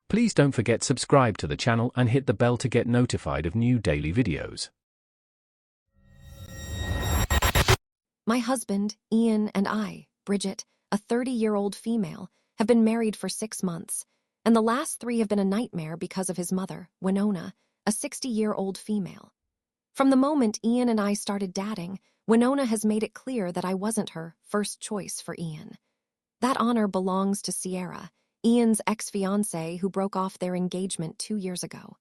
Please don't forget subscribe to the channel and hit the bell to get notified of new daily videos. My husband, Ian, and I, Bridget, a 30-year-old female, have been married for 6 months, and the last 3 have been a nightmare because of his mother, Winona, a 60-year-old female. From the moment Ian and I started dating, Winona has made it clear that I wasn't her first choice for Ian. That honor belongs to Sierra, Ian's ex-fiancée who broke off their engagement 2 years ago.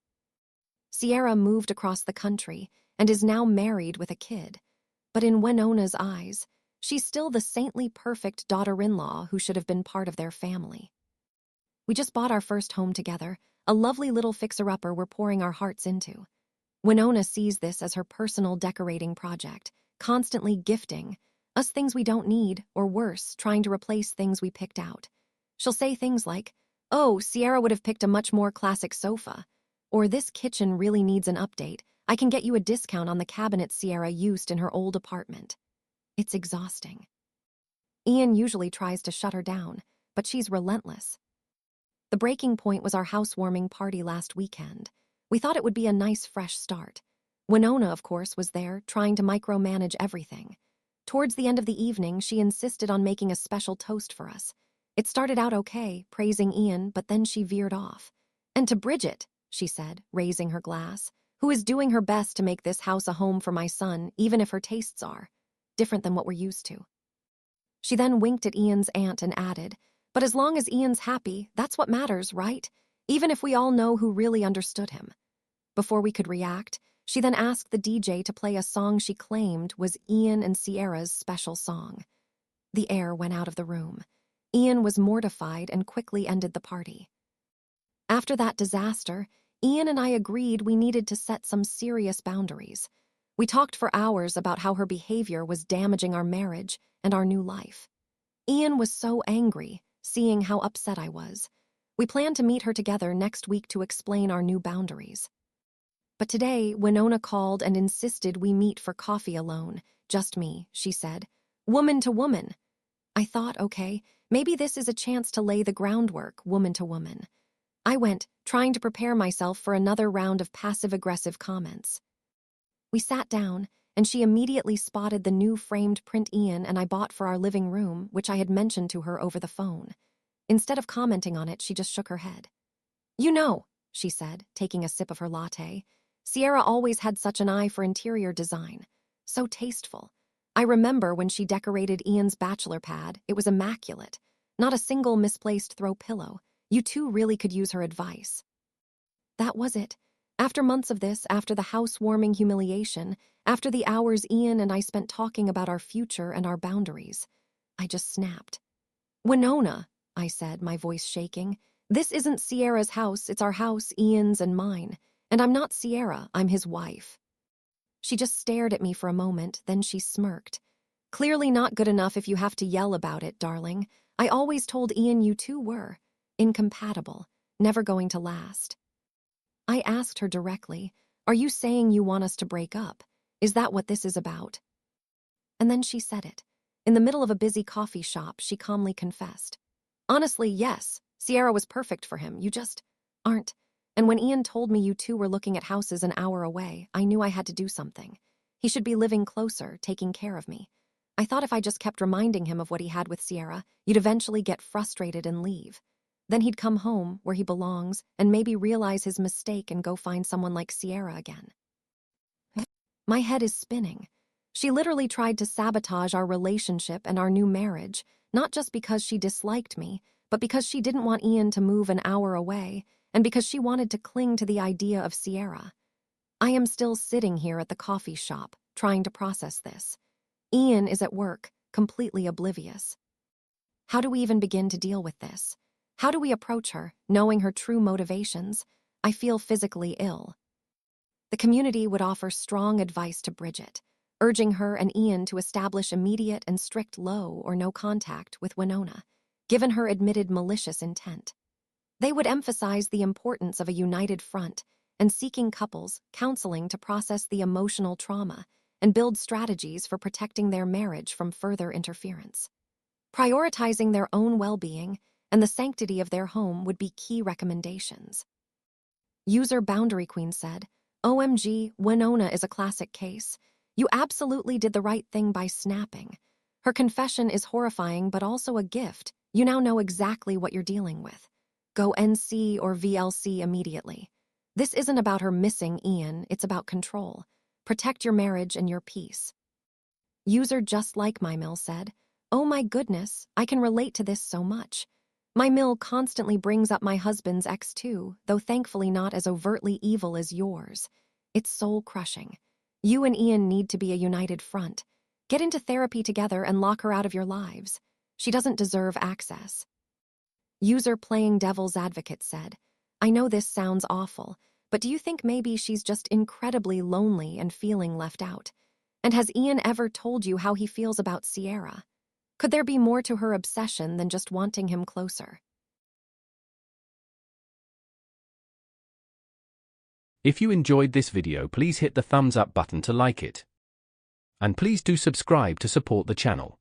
Sierra moved across the country and is now married with a kid. But in Winona's eyes, she's still the saintly perfect daughter-in-law who should have been part of their family. We just bought our first home together, a lovely little fixer-upper we're pouring our hearts into. Winona sees this as her personal decorating project, constantly gifting us things we don't need, or worse, trying to replace things we picked out. She'll say things like, "Oh, Sierra would have picked a much more classic sofa," or "This kitchen really needs an update. I can get you a discount on the cabinet Sierra used in her old apartment." It's exhausting. Ian usually tries to shut her down, but she's relentless. The breaking point was our housewarming party last weekend. We thought it would be a nice fresh start. Winona, of course, was there, trying to micromanage everything. Towards the end of the evening, she insisted on making a special toast for us. It started out okay, praising Ian, but then she veered off. "And to Bridget," she said, raising her glass, "who is doing her best to make this house a home for my son, even if her tastes are different than what we're used to." She then winked at Ian's aunt and added, "But as long as Ian's happy, that's what matters, right? Even if we all know who really understood him." Before we could react, she then asked the DJ to play a song she claimed was Ian and Sierra's special song. The air went out of the room. Ian was mortified and quickly ended the party. After that disaster, Ian and I agreed we needed to set some serious boundaries. We talked for hours about how her behavior was damaging our marriage and our new life. Ian was so angry, seeing how upset I was. We planned to meet her together next week to explain our new boundaries. But today, Winona called and insisted we meet for coffee alone. "Just me," she said. "Woman to woman." I thought, okay, maybe this is a chance to lay the groundwork, woman to woman. I went, trying to prepare myself for another round of passive-aggressive comments. We sat down, and she immediately spotted the new framed print Ian and I bought for our living room, which I had mentioned to her over the phone. Instead of commenting on it, she just shook her head. "You know," she said, taking a sip of her latte, "Sierra always had such an eye for interior design. So tasteful. I remember when she decorated Ian's bachelor pad, it was immaculate. Not a single misplaced throw pillow. You two really could use her advice." That was it. After months of this, after the housewarming humiliation, after the hours Ian and I spent talking about our future and our boundaries, I just snapped. "Winona," I said, my voice shaking, "this isn't Sierra's house, it's our house, Ian's and mine. And I'm not Sierra, I'm his wife." She just stared at me for a moment, then she smirked. "Clearly not good enough if you have to yell about it, darling. I always told Ian you two were incompatible, never going to last." I asked her directly, "Are you saying you want us to break up? Is that what this is about?" And then she said it. In the middle of a busy coffee shop, she calmly confessed. "Honestly, yes, Sierra was perfect for him, you just aren't. And when Ian told me you two were looking at houses an hour away, I knew I had to do something. He should be living closer, taking care of me. I thought if I just kept reminding him of what he had with Sierra, you'd eventually get frustrated and leave. Then he'd come home, where he belongs, and maybe realize his mistake and go find someone like Sierra again." My head is spinning. She literally tried to sabotage our relationship and our new marriage, not just because she disliked me, but because she didn't want Ian to move an hour away, and because she wanted to cling to the idea of Sierra. I am still sitting here at the coffee shop, trying to process this. Ian is at work, completely oblivious. How do we even begin to deal with this? How do we approach her, knowing her true motivations? I feel physically ill. The community would offer strong advice to Bridget, urging her and Ian to establish immediate and strict low or no contact with Winona, given her admitted malicious intent. They would emphasize the importance of a united front and seeking couples counseling to process the emotional trauma and build strategies for protecting their marriage from further interference. Prioritizing their own well-being and the sanctity of their home would be key recommendations. User Boundary Queen said, OMG, Winona is a classic case. You absolutely did the right thing by snapping. Her confession is horrifying but also a gift. You now know exactly what you're dealing with. Go NC or VLC immediately. This isn't about her missing Ian, it's about control. Protect your marriage and your peace. User Just Like My Mill said, oh my goodness, I can relate to this so much. My mill constantly brings up my husband's ex too, though thankfully not as overtly evil as yours. It's soul-crushing. You and Ian need to be a united front. Get into therapy together and lock her out of your lives. She doesn't deserve access. User Playing Devil's Advocate said, I know this sounds awful, but do you think maybe she's just incredibly lonely and feeling left out? And has Ian ever told you how he feels about Sierra? Could there be more to her obsession than just wanting him closer? If you enjoyed this video, please hit the thumbs up button to like it. And please do subscribe to support the channel.